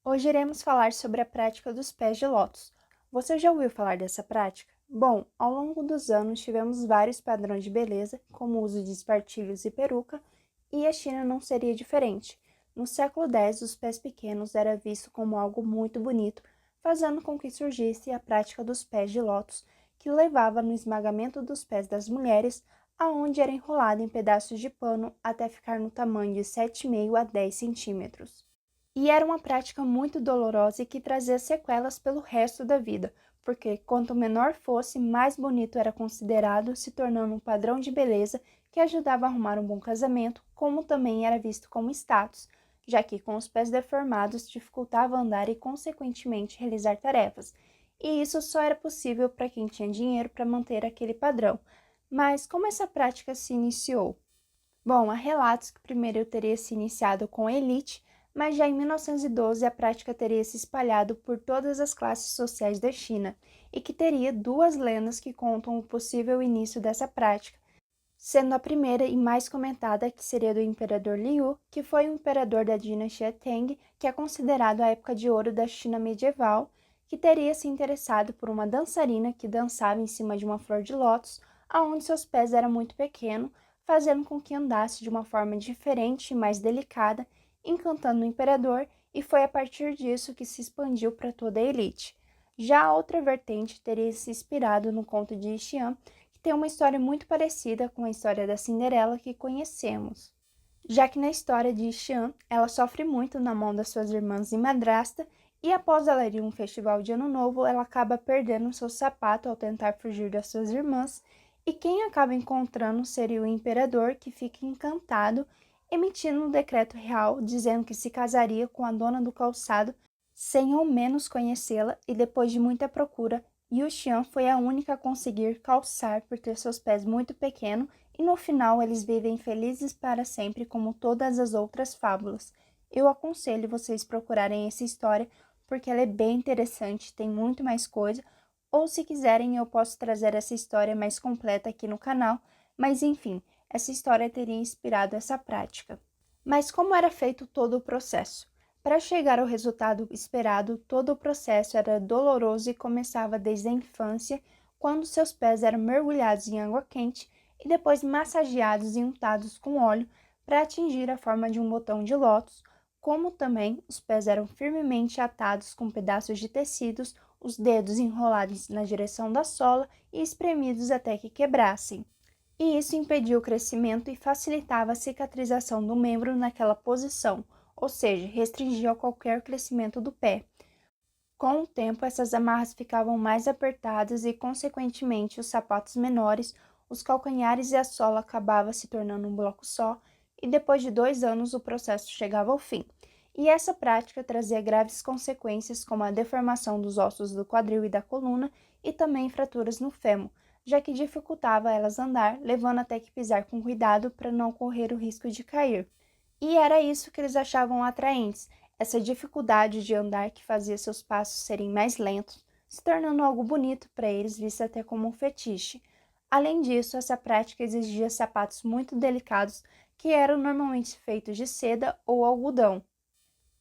Hoje iremos falar sobre a prática dos pés de lótus. Você já ouviu falar dessa prática? Bom, ao longo dos anos tivemos vários padrões de beleza, como o uso de espartilhos e peruca, e a China não seria diferente. No século X, os pés pequenos era visto como algo muito bonito, fazendo com que surgisse a prática dos pés de lótus, que levava no esmagamento dos pés das mulheres, aonde era enrolado em pedaços de pano até ficar no tamanho de 7,5 a 10 centímetros. E era uma prática muito dolorosa e que trazia sequelas pelo resto da vida, porque quanto menor fosse, mais bonito era considerado, se tornando um padrão de beleza que ajudava a arrumar um bom casamento, como também era visto como status, já que com os pés deformados dificultava andar e, consequentemente, realizar tarefas. E isso só era possível para quem tinha dinheiro para manter aquele padrão. Mas como essa prática se iniciou? Bom, há relatos que primeiro teria se iniciado com a elite, mas já em 1912 a prática teria se espalhado por todas as classes sociais da China, e que teria duas lendas que contam o possível início dessa prática, sendo a primeira e mais comentada que seria do imperador Liu, que foi um imperador da dinastia Tang, que é considerado a época de ouro da China medieval, que teria se interessado por uma dançarina que dançava em cima de uma flor de lótus, aonde seus pés eram muito pequenos, fazendo com que andasse de uma forma diferente e mais delicada, encantando o imperador, e foi a partir disso que se expandiu para toda a elite. Já a outra vertente teria se inspirado no conto de Xian, que tem uma história muito parecida com a história da Cinderela que conhecemos, já que na história de Xian, ela sofre muito na mão das suas irmãs e madrasta, e após ela ir a um festival de Ano Novo, ela acaba perdendo seu sapato ao tentar fugir das suas irmãs, e quem acaba encontrando seria o imperador, que fica encantado, emitindo um decreto real dizendo que se casaria com a dona do calçado sem ao menos conhecê-la, e depois de muita procura, Yu Xian foi a única a conseguir calçar por ter seus pés muito pequenos, e no final eles vivem felizes para sempre como todas as outras fábulas. Eu aconselho vocês procurarem essa história porque ela é bem interessante, tem muito mais coisa, ou se quiserem eu posso trazer essa história mais completa aqui no canal, mas enfim, essa história teria inspirado essa prática. Mas como era feito todo o processo? Para chegar ao resultado esperado, todo o processo era doloroso e começava desde a infância, quando seus pés eram mergulhados em água quente e depois massageados e untados com óleo para atingir a forma de um botão de lótus, como também os pés eram firmemente atados com pedaços de tecidos, os dedos enrolados na direção da sola e espremidos até que quebrassem. E isso impedia o crescimento e facilitava a cicatrização do membro naquela posição, ou seja, restringia qualquer crescimento do pé. Com o tempo, essas amarras ficavam mais apertadas e, consequentemente, os sapatos menores, os calcanhares e a sola acabavam se tornando um bloco só, e depois de 2 anos o processo chegava ao fim. E essa prática trazia graves consequências, como a deformação dos ossos do quadril e da coluna, e também fraturas no fêmur, já que dificultava elas andar, levando até que pisar com cuidado para não correr o risco de cair. E era isso que eles achavam atraentes, essa dificuldade de andar que fazia seus passos serem mais lentos, se tornando algo bonito para eles, visto até como um fetiche. Além disso, essa prática exigia sapatos muito delicados que eram normalmente feitos de seda ou algodão.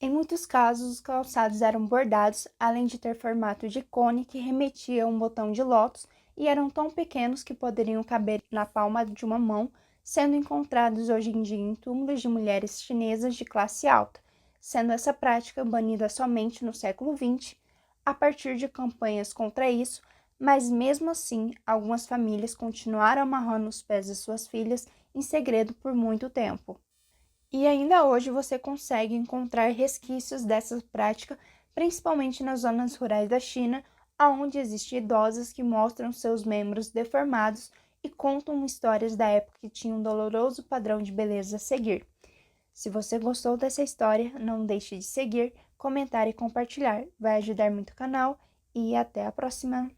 Em muitos casos, os calçados eram bordados, além de ter formato de cone que remetia a um botão de lótus, e eram tão pequenos que poderiam caber na palma de uma mão, sendo encontrados hoje em dia em túmulos de mulheres chinesas de classe alta, sendo essa prática banida somente no século XX, a partir de campanhas contra isso, mas mesmo assim, algumas famílias continuaram amarrando os pés de suas filhas em segredo por muito tempo. E ainda hoje você consegue encontrar resquícios dessa prática, principalmente nas zonas rurais da China, onde existem idosas que mostram seus membros deformados e contam histórias da época que tinham um doloroso padrão de beleza a seguir. Se você gostou dessa história, não deixe de seguir, comentar e compartilhar. Vai ajudar muito o canal e até a próxima!